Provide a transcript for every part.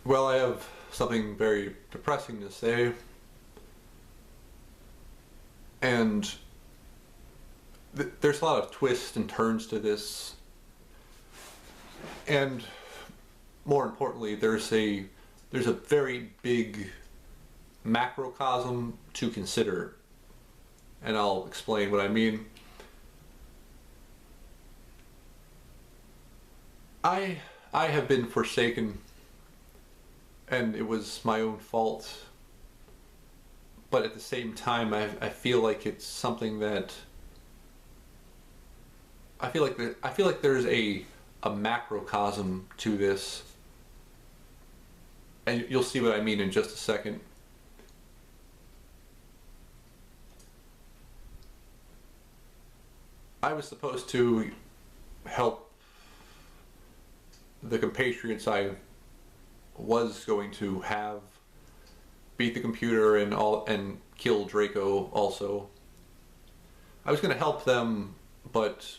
Well, I have something very depressing to say, and there's a lot of twists and turns to this, and more importantly, there's a very big macrocosm to consider, and I'll explain what I mean. I I have been forsaken, and it was my own fault. But at the same time, I feel like it's something that I feel like there's a macrocosm to this, and you'll see what I mean in just a second. I was supposed to help the compatriots I was going to have beat the computer and kill Draco also. I was going to help them, but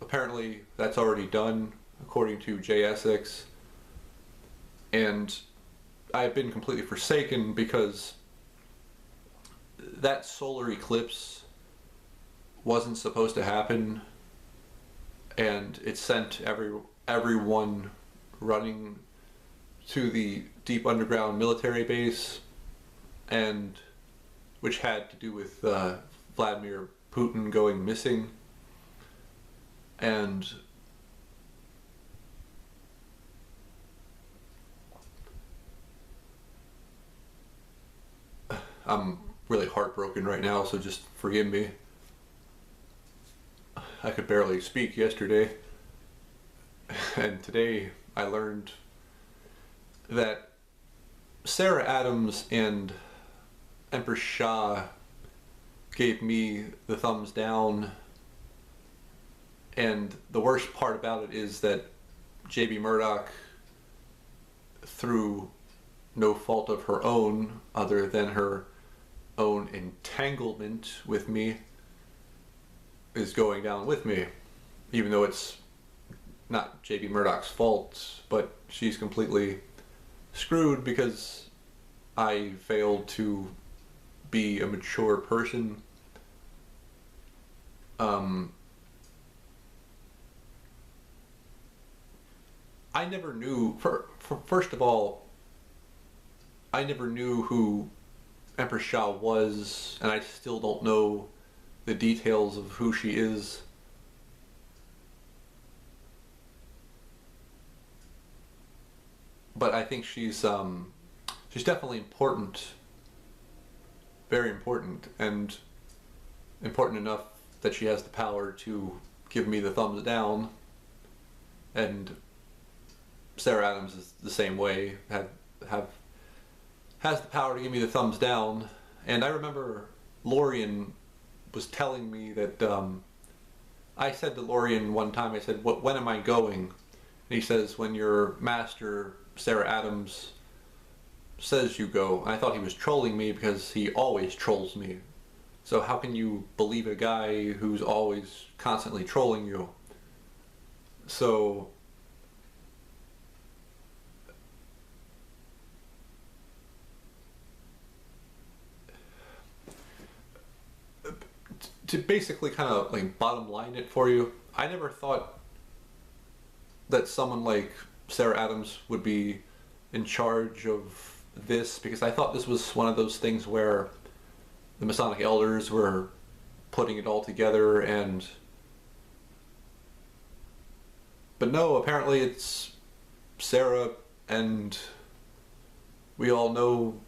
apparently that's already done according to JSX, and I've been completely forsaken because that solar eclipse wasn't supposed to happen, and it sent everyone running to the deep underground military base, and which had to do with Vladimir Putin going missing. And I'm really heartbroken right now, so just forgive me. I could barely speak yesterday, and today I learned that Sarah Adams and Empress Shah gave me the thumbs down, and the worst part about it is that JB Murdoch, through no fault of her own other than her own entanglement with me, is going down with me, even though it's not JB Murdoch's fault, but she's completely screwed because I failed to be a mature person. I never knew, first of all, I never knew who Empress Shah was, and I still don't know the details of who she is. But I think she's definitely important, very important, and important enough that she has the power to give me the thumbs down. And Sarah Adams is the same way, has the power to give me the thumbs down. And I remember Lorian was telling me that I said to Lorian one time, I said, when am I going? And he says, when your master, Sarah Adams, says you go. And I thought he was trolling me because he always trolls me. So how can you believe a guy who's always constantly trolling you? So to basically kind of like bottom line it for you, I never thought that someone like Sarah Adams would be in charge of this, because I thought this was one of those things where the Masonic elders were putting it all together, but no, apparently it's Sarah, and we all know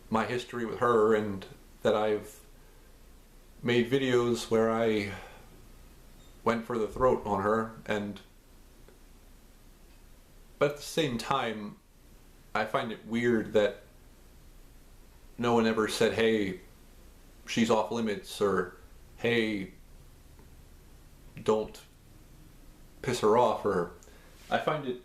my history with her, and that I've made videos where I went for the throat on her, but at the same time, I find it weird that no one ever said, hey, she's off limits, or hey, don't piss her off, or I find it,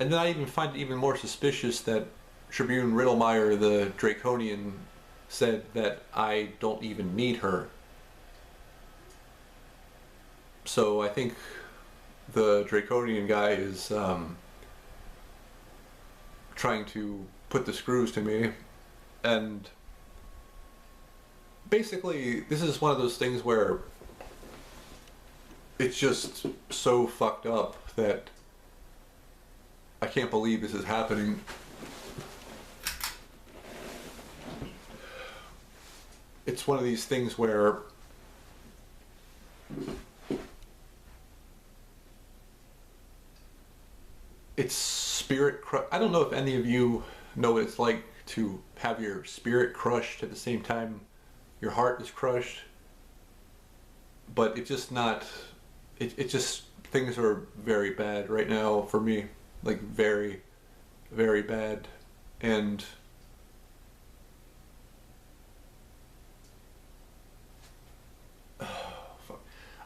and then I even find it even more suspicious that Tribune Riddlemeyer, the Draconian, said that I don't even need her. So I think the Draconian guy is trying to put the screws to me. And basically, this is one of those things where it's just so fucked up that I can't believe this is happening. It's one of these things where it's spirit I don't know if any of you know what it's like to have your spirit crushed at the same time your heart is crushed. But it's just not, it just, things are very bad right now for me. Like very, very bad. And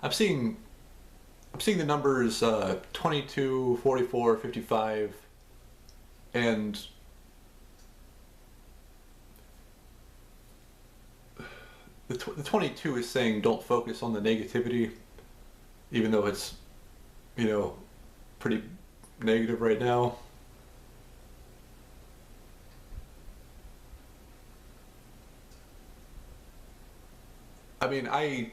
I'm seeing the numbers 22, 44, 55, and the 22 is saying don't focus on the negativity, even though it's, you know, pretty negative right now. I mean, I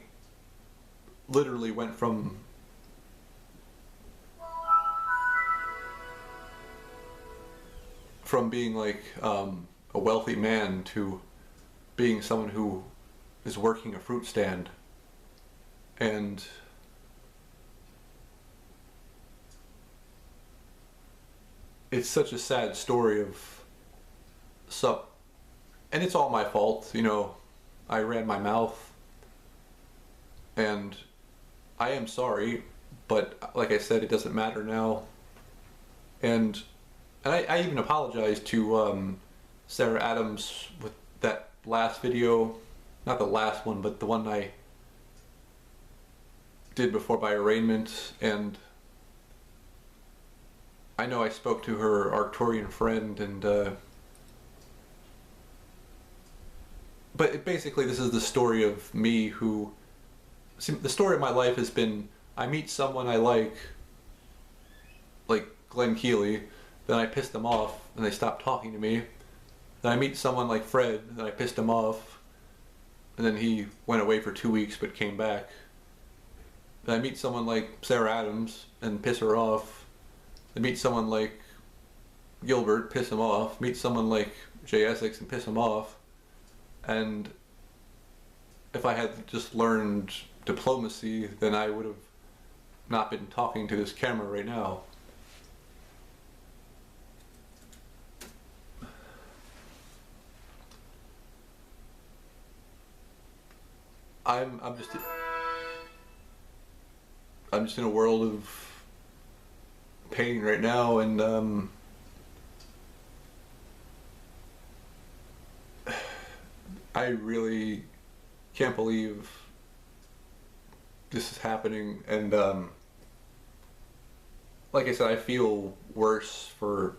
literally went from being like a wealthy man to being someone who is working a fruit stand. And it's such a sad story of and it's all my fault, you know. I ran my mouth, and I am sorry, but like I said, it doesn't matter now. And I even apologized to Sarah Adams with that last video, not the last one, but the one I did before my arraignment. And I know I spoke to her Arcturian friend, and but basically this is the story of me who, see, the story of my life has been, I meet someone I like Glenn Keely, then I piss them off and they stop talking to me. Then I meet someone like Fred, then I pissed him off, and then he went away for 2 weeks but came back. Then I meet someone like Sarah Adams and piss her off. Then meet someone like Gilbert, piss him off. Meet someone like Jay Essex and piss him off. And if I had just learned diplomacy, then I would have not been talking to this camera right now. I'm just in a world of pain right now, and I really can't believe this is happening. And like I said, I feel worse for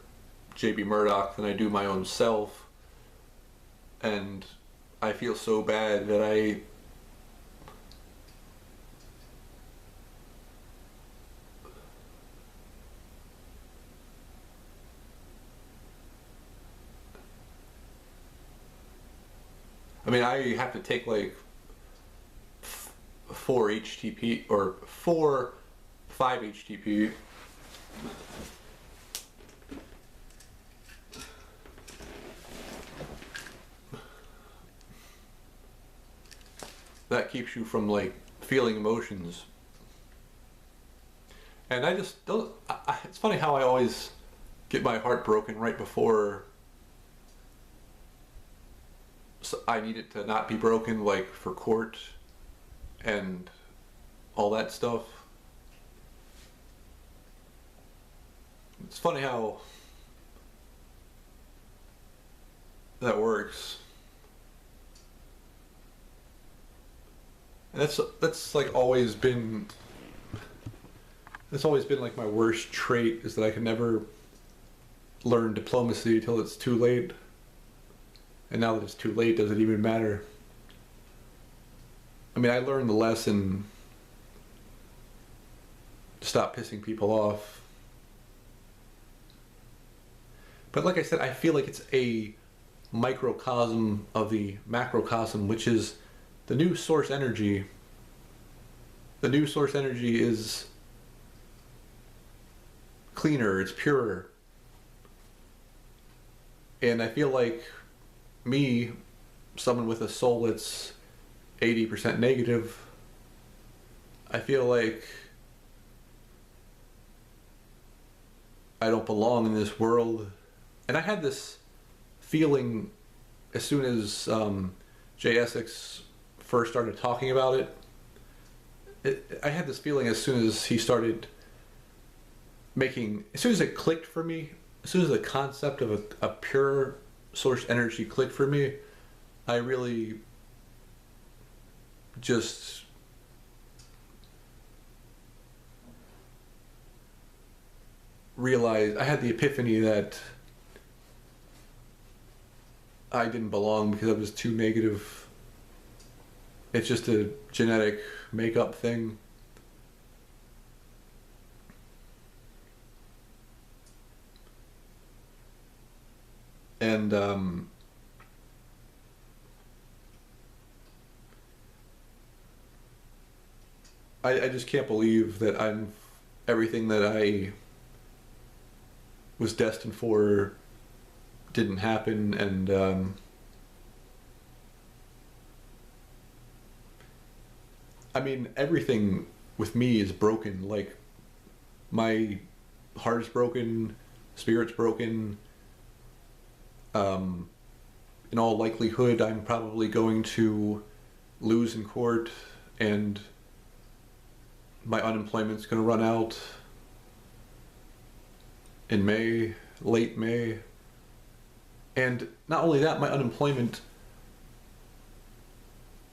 JB Murdoch than I do my own self, and I feel so bad that I mean, I have to take like 4 HTP or 5 HTP. That keeps you from like feeling emotions. And I just don't, it's funny how I always get my heart broken right before I need it to not be broken, like for court and all that stuff. It's funny how that works. And that's like always been, it's always been like my worst trait, is that I can never learn diplomacy until it's too late. And now that it's too late, does it even matter? I mean, I learned the lesson to stop pissing people off. But like I said, I feel like it's a microcosm of the macrocosm, which is the new source energy. The new source energy is cleaner, it's purer. And I feel like me, someone with a soul that's 80% negative, I feel like I don't belong in this world. And I had this feeling as soon as Jay Essex first started talking about I had this feeling as soon as he started as soon as it clicked for me, as soon as the concept of a pure source energy clicked for me, I really just realized, I had the epiphany that I didn't belong because I was too negative. It's just a genetic makeup thing. And I just can't believe that everything that I was destined for didn't happen. And I mean, everything with me is broken. Like, my heart is broken, spirit's broken. In all likelihood, I'm probably going to lose in court, and my unemployment's going to run out in May, late May. And not only that, my unemployment,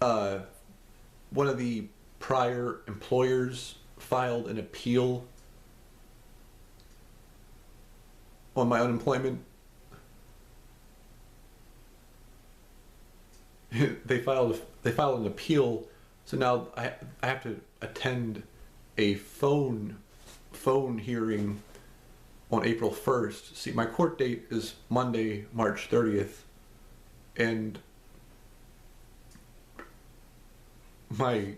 one of the prior employers filed an appeal on my unemployment. They filed an appeal, so now I have to attend a phone hearing on April 1st. See, my court date is Monday, March 30th, and my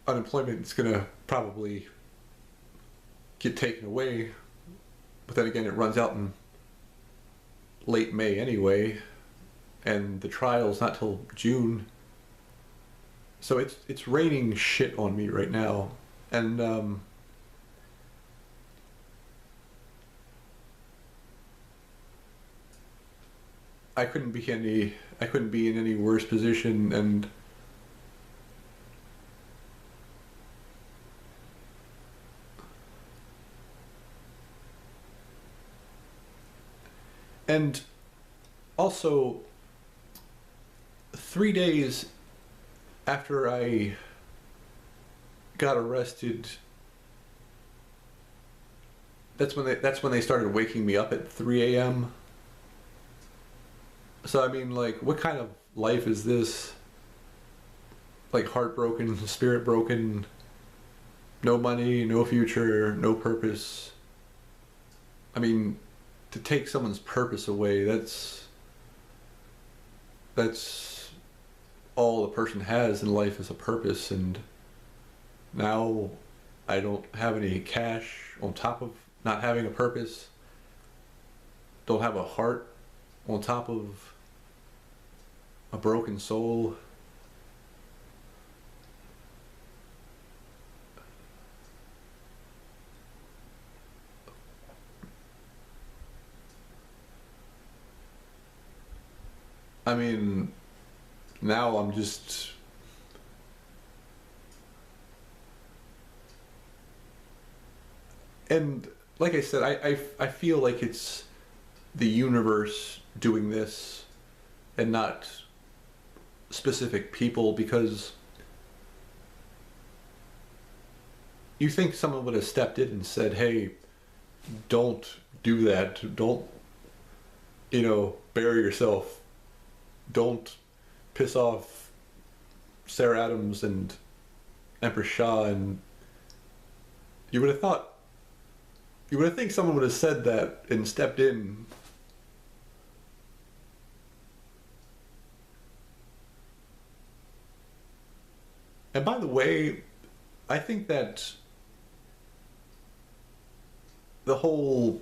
unemployment is gonna probably get taken away, but then again, it runs out in late May anyway, and the trial's not till June. So it's raining shit on me right now, and I couldn't be in any worse position. And also, 3 days after I got arrested, that's when they started waking me up at 3 a.m. So I mean, like, what kind of life is this? Like, heartbroken, spirit broken, no money, no future, no purpose. I mean, to take someone's purpose away, that's all the person has in life is a purpose. And now I don't have any cash on top of not having a purpose. Don't have a heart on top of a broken soul. I mean, now I'm just... And like I said, I feel like it's the universe doing this and not specific people, because you think someone would have stepped in and said, hey, don't do that. Don't, bury yourself. Don't piss off Sarah Adams and Empress Shah. And you would have thought You would think someone would have said that and stepped in. And by the way, I think that the whole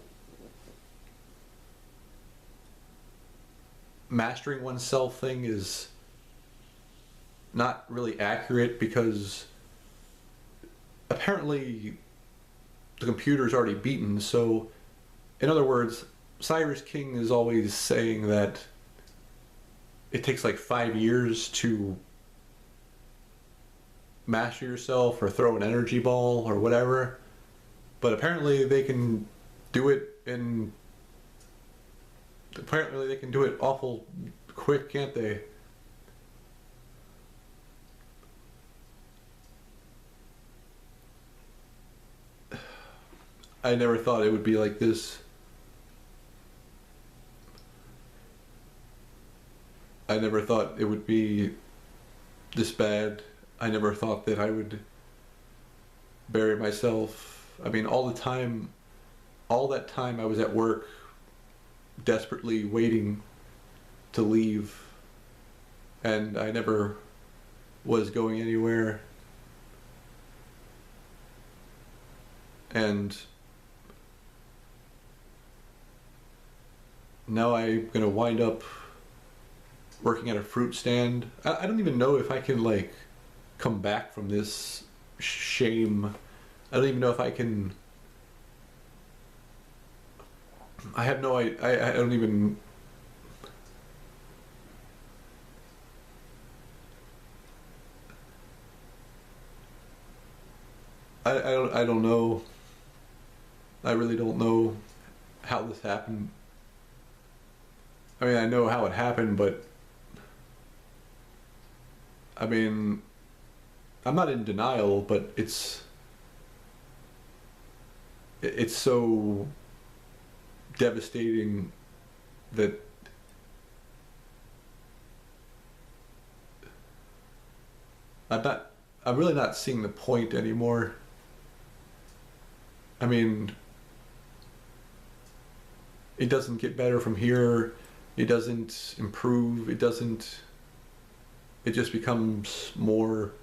mastering oneself thing is not really accurate because apparently the computer's already beaten. So, in other words, Cyrus King is always saying that it takes like 5 years to master yourself or throw an energy ball or whatever. But apparently they can do it in. Apparently they can do it awful quick, can't they? I never thought it would be like this. I never thought it would be this bad. I never thought that I would bury myself. I mean, all that time I was at work desperately waiting to leave, and I never was going anywhere. And now I'm gonna wind up working at a fruit stand. I don't even know if I can like come back from this shame. I don't even know if I can. I have no I don't even. I don't know. I really don't know how this happened. I mean, I know how it happened, but I mean, I'm not in denial, but it's so devastating that I'm really not seeing the point anymore. I mean, it doesn't get better from here. It doesn't improve. It just becomes more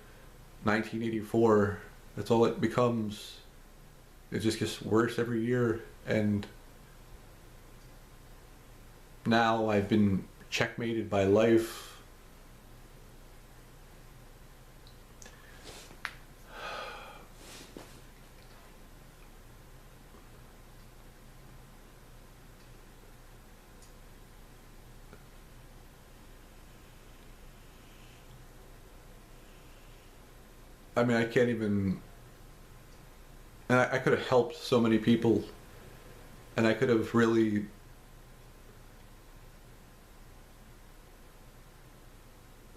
1984. That's all it becomes. It just gets worse every year. And now I've been checkmated by life. I mean, I can't even. And I could have helped so many people, and I could have really.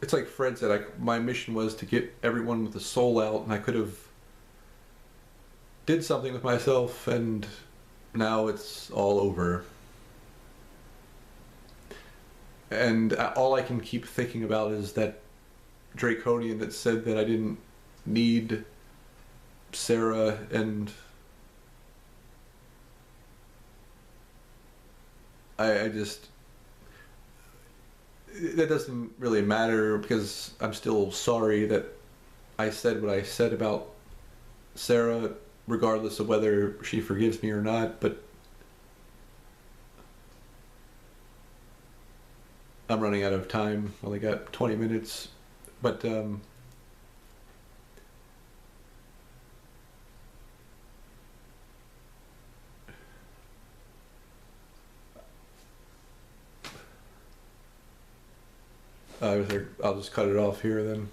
It's like Fred said. My mission was to get everyone with the soul out, and I could have did something with myself, and now it's all over. And all I can keep thinking about is that Draconian that said that I didn't need Sarah, and I just that doesn't really matter because I'm still sorry that I said what I said about Sarah, regardless of whether she forgives me or not. But I'm running out of time. Only got 20 minutes, but I'll just cut it off here then.